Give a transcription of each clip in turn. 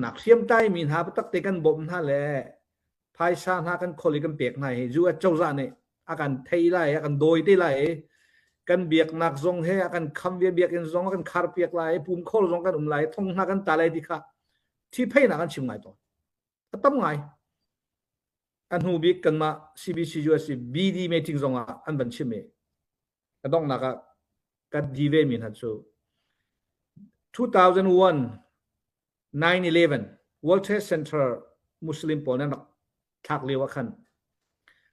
นักเสียมใต้มีหาตักเตกันบ่มท่าแลภายซาหากันคอลิกันเปียกไหนจูเจ้าซะนี่อากันไทไลอากันโดยติไลกันเบียกนักทรงเฮอากันคำเบียกกันทรงกันคาร์เปียกไลภูมิโคลทรงกันไหลท่องหากันตาไลดิค่ะที่เพนักกันชิงไหนตัวตั้มไงอันหูบิกกันมา CBC US BD meeting ทรงอันบัญชีเมก็ต้องนักกันดีเวมินฮัตซู2001 9/11 World Trade Center มุสลิมปอนันทักเรียกว่าคัน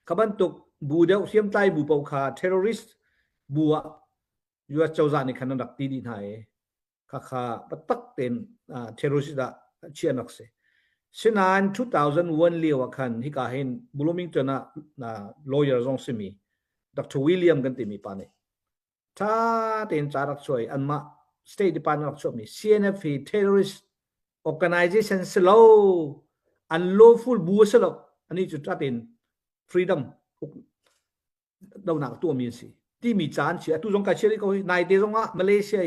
ขบันตุกบูเดลเสียมใต้บูปคา terrorist บัวยัวเจ้าจานิคันนักตีดีไทยข้าปัตตักเต็นterrorist ดะเชียนักเสฉะนั้น2001เรียกว่าคันที่กาเห็นบลูมิงตันlawyer จงสิมีดร. วิลเลียมกันติมีปานี่ถ้าเต็นจารักช่วยอันมา State Department รักช่วยมี CNF terrorist organization slow unlawful บัวสลบอันนี้จุดที่เป็น freedom ดาวนักตัวมีสิที่มีจานเสียตุจงกาเชียริก็นายเตจงอ่ะมาเลเซีย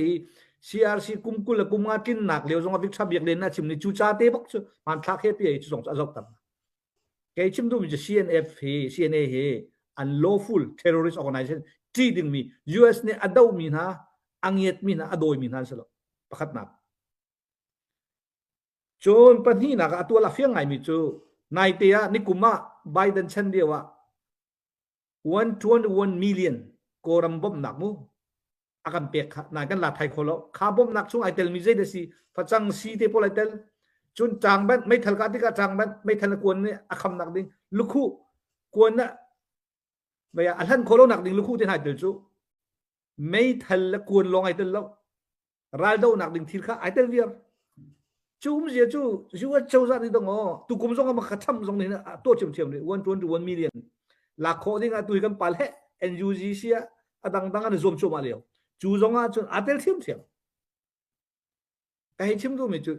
CRC กุมกุลกุมงากินหนักเลี้ยวจงอ่ะวิกชับเบียกเด่นนะชิมนี่จูจ่าเตบักจุมันทักเฮปีจุจงจะจบตันแกชิมดูมีจะ CNF CNA unlawful terrorist organization ที่ดึงมี US เนี่ยอดาวมีนะอังเยตมีนะอดอยมีนะสลบประคัดนักจนปัญหาหนักตัวละเฟียงไงมีจูนายเตียนิกุมาไบเดนเช่นเดียวว่า121 million โกรัมบอมหนักมูอากันเปียกนายกันลาไทยคนละคาบอมหนักช่วงไอเทลมิเซเดซีพัจังซีเตโปไลเทลจนจางบันไม่ทันการที่กจางบันไม่ทันกวนเนี่ยอาคำหนักดิ่งลูกคู่กวนน่ะเวียอันท่านโคโลหนักดิ่งลูกคู่ที่ไหนเดือดจูไม่ทันละกวนลงไอเทลแล้วรายดาวหนักดิ่งทีละไอเทลเวียจูมเสียจูว่าเจ้าซานี่ต้องอ๋อตุกุมซงมาขัดทำซงนี่นะตัวเฉียมๆนี่121 million หลักโคนี่ก็ตุยกันปาลเฮ NUG เสียดังๆกันzoomมาแล้วจูซงอ่ะจนอาเตลเฉียมแต่ให้ชิมดูมั้ยจู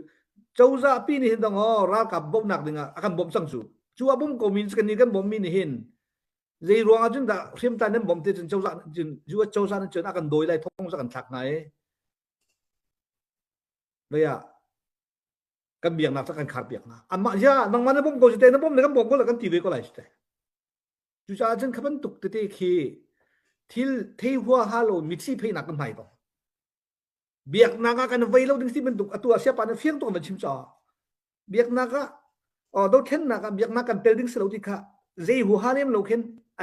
เจ้าซาปีนี่ต้องอ๋อรากับบ่หนักดิ่งอ่ะกันบ่สังจูว่าบ่ก็มีกันนี่กันบ่มีนี่เห็นเรรวงจนดาเสียมตานั้นบ่ที่จนเจ้าซาจนจูว่าเจ้าซานั้นจนอากันโดยไล่ท่องสักกันทักไหนเวียกันเบียงนักสักกันขาดเบียงนะอันมาย่าบางมันนะผมก็จะเต้นนะผมเนี่ยกันบอกก็แล้วกันทีวีก็ไล่สเตจุจ่าจนขับมันตุกเตะขี้ที่หัวฮาโลมิดซี่เพย์นักกันไหนต่อเบียกนักกันไว้แล้วดึงที่มันตุกตัวเสียปานเฟียงตัวมันชิมจ่อเบียกนักโดนเข็นนักเบียกนักกันเตลดิ้งสโลติค่ะเจีหัวฮาเลมโลเข็น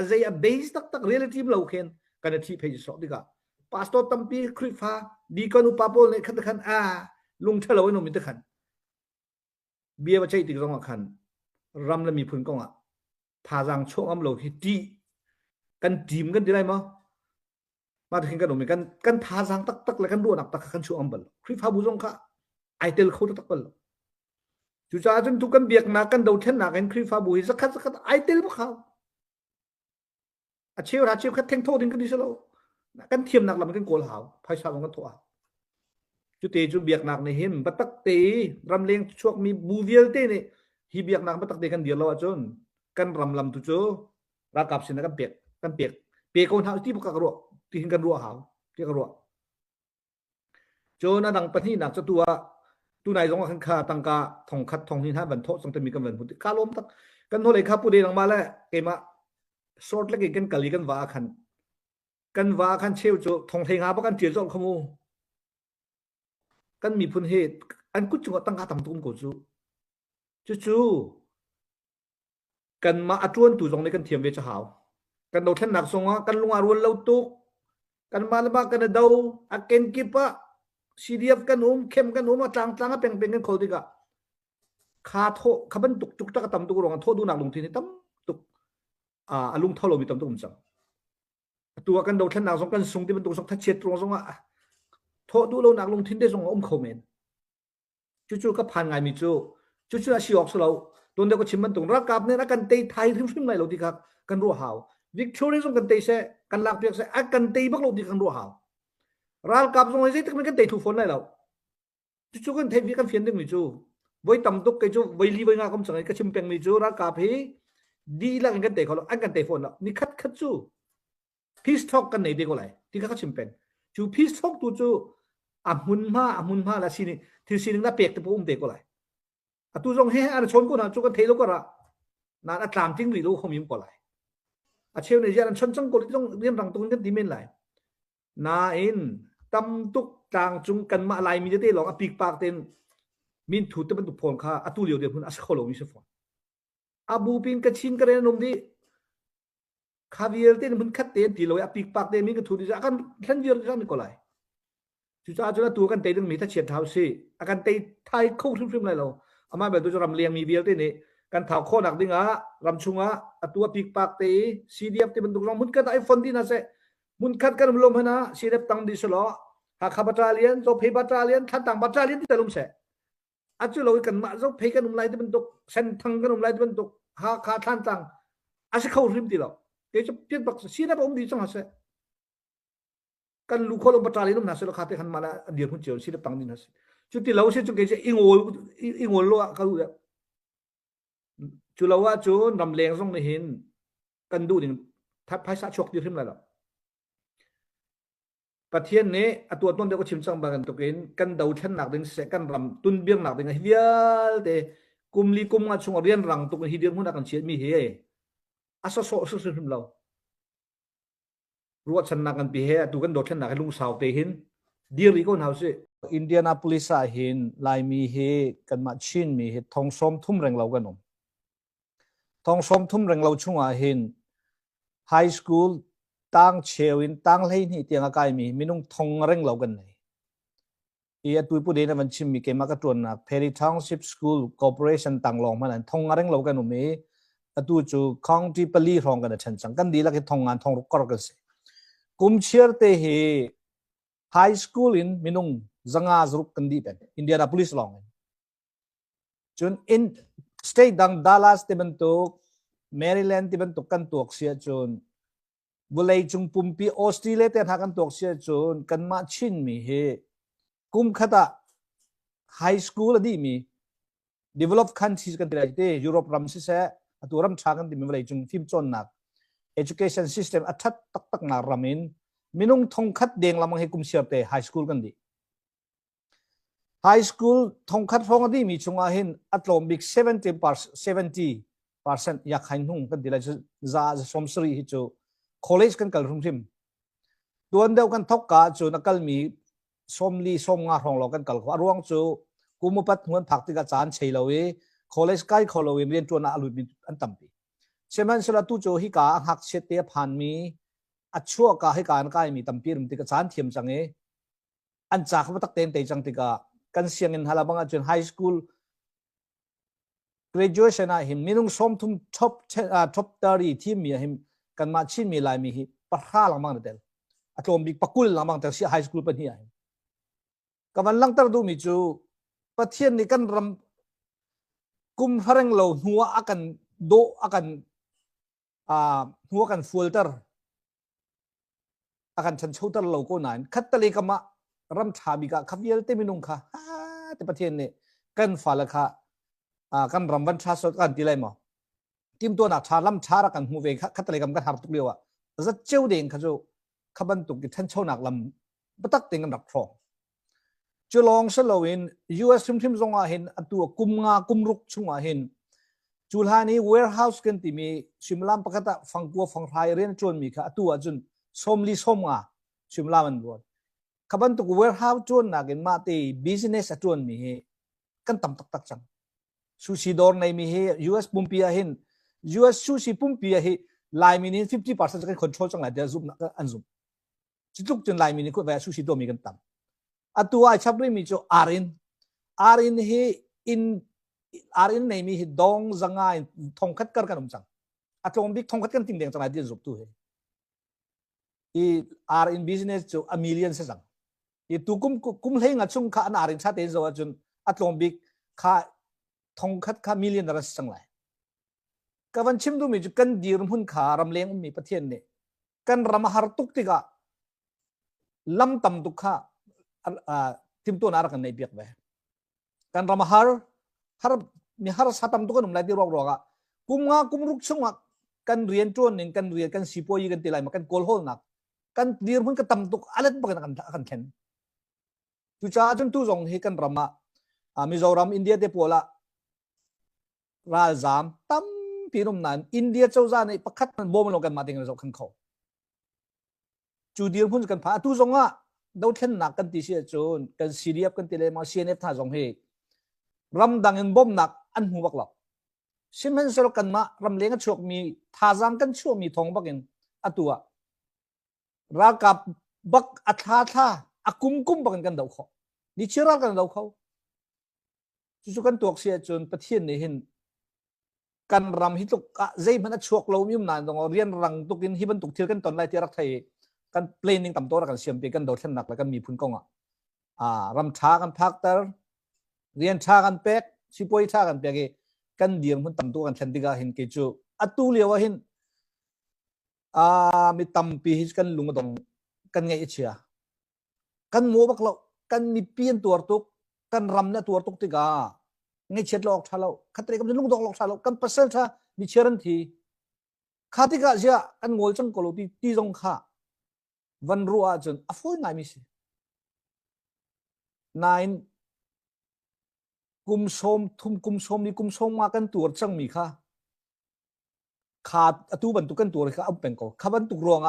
เจีเบสตักเรียลลิตี้โลเข็นกันที่เพย์สอติค่ะพาสโตตัมปีคริฟ้าดีกันอุปาโปเลยขันตะขันลุงเทลไว้โนมิตะขันเบียว่าใช่ติดต้องคันรำแล้วมีพื้นกองทาจังโชคอำโลที่ดีกันทีมกันได้มั้ยมาถึงกันหนุ่มกันทาจังตักแล้วกันรัวหนักตักกันโชคอำบลคริฟาบุจงค่ะไอเตลเขาตักบลจุจ่าจนทุกกันเบียกนักกันโดดเช่นนักกันคริฟาบุสักคัดไอเตลพวกเขาเชี่ยวคัดเทงโทษถึงกันดิสโลกันเทียมนักแล้วมันกันโกลหาวภายชาวมันกันโทษจุเตจุเบียกนักในเห็นบัตักเตรำเลียงช่วงมีบูเวียลเตนี่ฮีเบียกนักบัตักเตกันเดียวแล้วจนกันรำลำตุโจรักกับสินะกันเปียกคนหาที่พวกกันรัวที่เห็นกันรัวหาวที่กันรัวโจนะดังปะที่หนักจะตัวไหนสองคันคาตังกาทองคัดทองที่ห้าบรรทสองจะมีกันเหมือนพุทธกาลมตักกันโทเลยครับผู้ใดลงมาแล้วเกมาสอดแล้วกันกะลีกันว่าคันเชี่ยวโจทองเทงาเพราะกันเจียจอขโมกันมีพื้นเหตุอันกุจงตั้งกาตำตุ้มกูจู่กันมาอัจวนตู่ตรงนี้กันเทียมเวชหาวกันโดนแท่นหนักทรงกันลุงอารวนเล่าตุกกันมาแล้วมากันเดาอาเกนกิปะซีเดียฟกันเข้มกันมาจางเป็นกันโคติกะคาโทขบันตุกจุกตะกตำตุกรองโทดูหนักลงทีนี้ตำตุกลุงเท่าเรามีตำตุกจังตัวกันโดนแท่นหนักทรงกันทรงที่มันตุกทรงทัดเชียตรงทรงโทษดูเราหนักลงทิ้งได้ส่งคอมเมนต์จู่ๆก็ผ่านไงมีจู่ๆอาชีออกสโลตัวเดียวก็ชิมมันตรงรักกับเนี่ยรักกันเตะไทยทิ้งไม่เราดีครับกันรัวหาววิกตอเรียส่งกันเตะเสกันลักเปียกเสกันเตะบักเราดีกันรัวหาวรักกับส่งไอ้เสตึกมันกันเตะถูกฝนได้เราจู่ๆกันเทวิกันเฟียนดึงมีจู่ไว้ต่ำตุกไอ้จู่ไว้ลีไว้งาคำสั่งไอ้ก็ชิมเป็นมีจู่รักกับเฮดีแล้วกันเตะเขาแล้วกันเตะฝนแล้วนี่คัดจู่พีสท็อกกันไหนเด็กก็ไรที่เขาชิมเป็นจู่พีสท็อกตัวจู่อามุนมาละสินี่ที่สินึงน่ะเปียกตะปูเด็กก็ไร atu jong he ar chon ko na chu kan thelo ko ra na atlam ting ri lo khomim ko lai a cheu ne jan chon chang ko jong riam rang tung kan dimen lai na in tam tuk tang chung kan ma lai mi te long a pik pak ten min thu te ban tu phon kha atu leo de hun as kholo mi se phon abu pin ka chin kare nom di khaviel ten mun khat ten ti lo a pik pak ten min ka thu di akan khan yer jam ko lai chu cha chu na tu kan te ding mi ta chen thau si akan te thai khou thum lai lo ama be tu ram liang mi viel te ni kan thau kho nak dinga ram chunga atua pik pak te cdf te ban tu long mun ka ai phone di na se mun khat kan lom hana cdf tang di selo ha kha battalion so phe battalion khat tang battalion ti talum se achu lo kan ma zo phe kan um lai te ban tu sen thang kan um lai te ban tu ha kha than tang ase khou rim ti lo ke chu pian bak cdf om di chang ha se kan lu kho lo battalion na se lo khate khan mala dir hun cheu cdf tang di na se chu ti lo se chu ke se ingol lo ka lu ya chu lo wa chu ram leng song ne hin kan du ding thap phai sa chok ti thim la la pathian ne atua ton de ko chim chang ba kan to ken kan dau than nak ding se kan ram tun biang nak ding hial te kumli kum nga chung rian rang to hi dir hun kan chiat mi he asa so so thim lo ruat chan nak kan pi he tu kan do than nak lung saw te hin dir ri ko nau se Indianapolis a hin lai mi he kan ma chin mi he thong som thum reng lo kan om thong som thum reng lo chunga hin high school tang chewin tang lei ni tianga kai mi minung thong reng lo kan nei ia tu pu de na man chim mi ke ma ka ton na Perry Township School Corporation tang long man thong reng lo kan me atu chu county pali rong kan chan chang kan di la ke thong an thong kor ka se kum chier te he high school in minung zanga zrup kan di pen Indianapolis long chun in state dang Dallas te ban to Maryland te ban to kan tok sia chun bulai chung pumpi Australia te thakan tok sia chun kan ma chin mi he kum khata high school adi mi developed countries kan te Europe ram si se aturam thakan ti mi bulai chung phim chon nak education system athat tak tak na ramin minung thong khat deng lamang he kum sia te high school kan di high school thong khat phong adi mi chunga hin atlom big 70% ya khain hung kan dila za somsri hi chu college kan kal rum thim tuan deu kan thok ka chu nakal mi somli som nga rong lo kan kal ko arwang chu kumupat huan phakti ka chan cheilowe college kai kholowe rian tuana alu bi an tampi seman sala tu chu hi ka hak che te phan mi achua ka hi kan kai mi tampi rum ti ka chan thiam change an cha kha tak ten te chang ti ka kan siang in halabanga chun high school graduation a him minung som thum top 30 team mi him kan ma chin mi lai mi hi parha lamang tel atlom big pakul lamang tel si high school pan hi ai kaman lang tar du mi chu pathian ni kan ram kum hareng lo huwa akan do akan huwa kan filter akan chan choutar lo ko nan khattali kama ram thabi ka khaviel te minung kha te pathian ne kan fala kha kan ram ban tha so kan tilai mo tim to na tha lam thara kan hu ve khattali kam kan har tuk lewa za cheu deng kha jo khaban tuk ki than chau nak lam batak teng kan rak thro chulong salowin US thim zonga hin atu kumnga kumruk chunga hin chulhani warehouse kan ti mi simlam pakata fangko fanghai ren chon mi kha atu ajun somli somnga simlam an bot khaban tuk warehouse chon na gen ma te business atun mi he kan tam tak tak chang sushi dor nei mi he US pumpia hin US sushi pumpia he lai mi ni 50% kan control chang la de zum na an zum chituk chen lai mi ni ko va sushi do mi kan tam atua chapri mi cho arin he in arin nei mi hi dong zanga thong khat kar kan chang atlom big thong khat kan ting deng chang la de zup tu he I are in business cho a million se sang I tu kum leng a chung kha an arin cha te zo chun atlom big kha thong khat kha million ras chang lai kawan chim du mi kan dir hun kha ram leng mi pathian ne kan ram har tuk tika lam tam tu kha tim to na kan nei biak ba kan ram har mi har satam tu kan um lai ti rok roka kumnga kumruk chunga kan rian ton ning kan rian kan sipoi kan tilai ma kan kol hol nak kan dir hun ka tam tuk alet ba kan khen tu cha chun tu jong he kan rama Mizoram India te pola ราซามตั้มปีนมนั้นอินเดียเจ้าจาในประคัดมันโบมันลงกันมาติงเราขันเขาจูเดียพุ่นกันพาตุจงอ่ะดาวเทนหนักกันติเสียจนกันซีเรียบกันติเลยมาเซียนเอฟท่าจงเฮรำดังเงินบ่มหนักอันหัวบักหลับชิมเห็นสลกันมารำเลี้ยงกันช่วงมีท่าจังกันช่วงมีทองบักเงินอัตัวรากับบักอัฐาท่าอากุมกุมบักกันดาวเขาดิเชื่อกันดาวเขาจู่ๆกันตัวเสียจนประเทศนี้เห็นกันรำฮิตุกะใจมันช่วงเรามีมันตรงเรียนรังตุกินฮิบันตุกเที่ยวกันตอนไรที่รักไทยกันเพลนิ่งต่ำตัวกันเสียมปีกันดาวเทนหนักแล้วกันมีพุ่นกองรำช้ากันพักแต่เรียนช้ากันเป็กชิปวยช้ากันเป็กกันเดียงพุ่นต่ำตัวกันเชนติกาเห็นเกจูอัตุเลียวเห็นมีต่ำปีฮิกันลุงมาตรงกันไงเชียกันโมบักเรากันมีเปลี่ยนตัวตุกกันรำเนี่ยตัวตุกติกาไงเช็ดหลอกชาเราขัดเตะกันลุงตองหลอกชาเรากันเปอร์เซ็นต์ชามีเชื่อรันทีข้าติกาเชียกันงวยจังกโลตีจงข้าวันรัวจนอฟูนายมิสินายกุมชมทุมกุมชมนี่กุมชมมากันตัวจังมีค่ะขาดตู้บรรทุกกันตัวเลยค่ะเอาเป็นก็ข้าบรรทุกรวง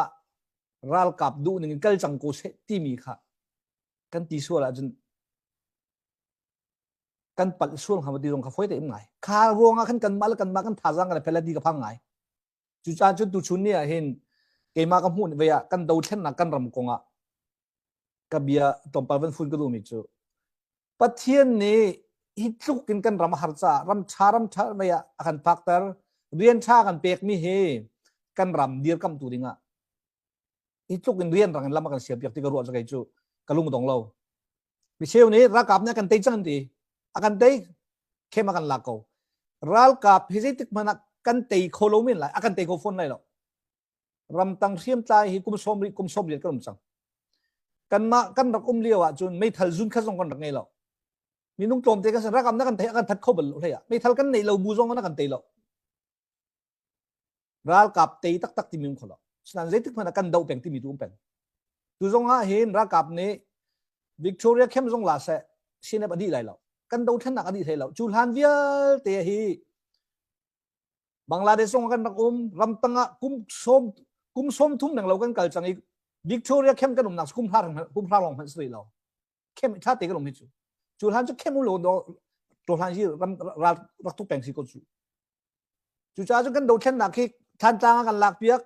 รัลกับดูหนึ่งกัลจังโกเซที่มีค่ะกันตีส่วนละจนกันปัดส่วนคำว่าตีตรงข้าฟ้อยแต่ยังไงข้ารวงกันกันมาแล้วกันมากันท่าจังกันเพลดีกับพังไงจุดจ้าจุดตุชุนเนี่ยเห็นเกมากับหุ่นเวียกันดาวเทนนักกันรำกงกับเบียตอมปาวันฟุนก็ดูมิจูปัทเทียนนี้ฮิตลุกกันรำหาร์จ้ารำชเวียกันพักเตอร์เรียนชากันเปกมีเฮกันรำเดียร์กำตูดิงฮิตลุกกันเรียนรังกันลำกันเสียบอยากที่กระโดดสักไงจูกระลุงตองเราวิเชียวนี้รักกับเนี่ยกันเตยจังดีakan दै kem akan lakau ral kap hizitik mana kan tei kholomin lai akan tei ko phone lai lo ram tang siam tai hi kum som ri kan chang kan ma kan rak liawa chun mei thal jun kha jong kan rak ngai lo minung tom te ka sa rakam na kan thei akan that khobal lo ya mei thal kan nei lo bu jong na kan tei lo ral kap tei tak ti mim kholo snan zetik mana kan dau peng ti mi tu peng tu jong ha hin ra kap ne victoria kem jong la sa sinep adi lai loกันดาวเทนนักอดีตเทเราจูลฮันเวียเตฮีบังลาเดชส่งกันนักรำตังกุมส้มทุ่มหนังเรากันกัลจังอีกวิกตอเรียเข้มกันหนุ่มนักกุมพลาลองพันสตรีเราเข้มชาติกันหนุ่มฮิจูลฮันจะเข้มมุโลดตัวฮันที่รักทุกแปลงสิก็จูจ้าจุกันดาวเทนนักที่ทันจางกันหลักเปียก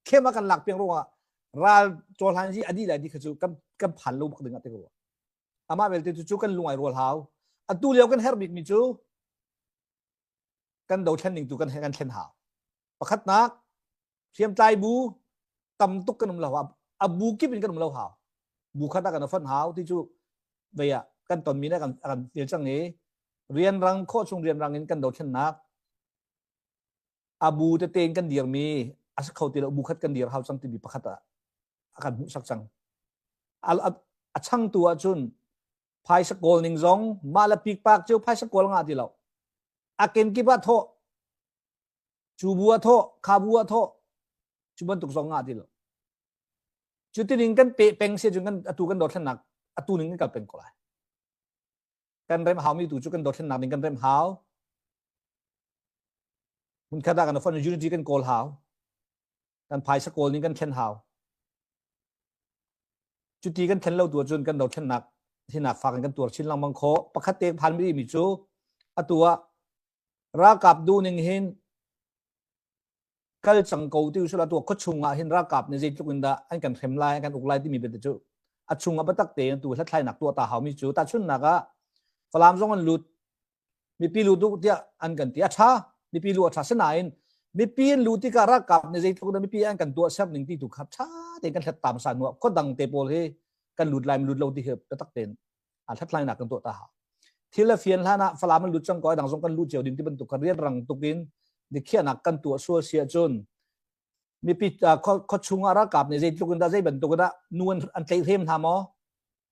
เข้มกันหลักเปียกรู้ว่าราจูลฮันที่อดีตอะไรที่คือกันผ่านลูกดึงอะไรก็ว่าอามาเวลที่จูกันลุงไอรัวเท้าอันตู้เลี้ยวกันเฮอร์บิกมิจูกันดาวเทนหนึ่งตัวกันให้กันเทนหาวประคัดนักเสียมใจบูตำตุกกันนุ่มเหล่าบูกิบเป็นกันนุ่มเหล่าหาวบูคัดกันฟันหาวที่จูเบียกันตอนมีได้กันเรียนจังนี้เรียนรังโคชงเรียนรังนี้กันดาวเทนนักบูจะเตงกันเดียร์มีอาศัยเขาตีเราบูคัดกันเดียร์หาวจังตีบีประคัดกันมุสักจังช่างตัวจุนพายสกอลนิงซองมาละปีกปากเจ้าพายสกอลงาที่เราอาเกนกิบะโทจูบัวโทคาบัวโทจูบันตุกซองงาที่เราจุดที่หนึ่งกันเปะเปงเสียจุกันอตูกันโดดถนักอตูหนึ่งกันกับเป็นก็ไรกันเริ่มหาวมีตูจุกันโดดถนักหนึ่งกันเริ่มหาวมันคาดกันฟันยูนิตี้กันโกลหาวกันพายสกอลนี้กันเข็นหาวจุดที่กันเข็นเราตัวจนกันโดดถนักที่นักฝากกันตัวชิ้นลังบังโคประคัดเตงพันไม่ได้มีจูตัวรักกับดูหนึ่งเห็นก็จังกูที่อุศลตัวก็ชุงเห็นรักกับในใจจุกินดาอันกันเข็มลายกันอุกลายที่มีเป็นจูชุงบัตักเตงตัวทัดไทยหนักตัวตาหาวมีจูตาชุนนักฝรั่งส่งกันลุดมีปีลุดตัวที่อันกันที่อาชามีปีลุดอาชาเสนาอินมีปีนลุดที่การักกับในใจจุกินดามีปีอันกันตัวเชฟหนึ่งที่ถูกขับช้าเตงกันทัดตามสานวก็ดังเตโปเลยกันหลุดลายมันหลุดเราที่เหบตักเตนทัดลายหนักกันตัวตาหาที่ละเฟียนละนะฝรั่งมันหลุดจังก้อยดังส่งกันหลุดเจียวดินที่บรรทุกกันเรียนรังตุกินดิเขียนักกันตัวซัวเสียจนมีปีเขาชุงอารักกับในใจตุกันได้ใจบรรทุกกันได้นวลอันเตยเทมทามอ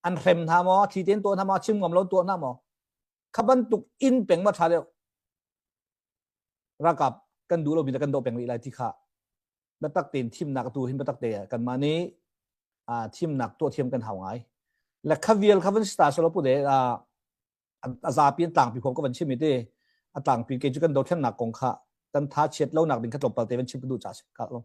อันเทมทามอทีเตนตัวทามอชิมกับเราตัวน้ามอขบันตุกอินเป่งมาชาเดียวรักกับกันดูเรามีแต่กันโดเป่งอะไรที่ข้าบัตักเตนทีมนักตัวหินบัตักเตะกันมานี้ทีมหนักตัวเทียมกันหาวไงและคาเวียลคาวันสตาร์สโลปุเดอาซาเปียนต่างปีผมก็วันชิมิเต atang pi ke chu kan do thang nak kong kha tan tha chet lo nak din kha top palte ben chip du cha ka lo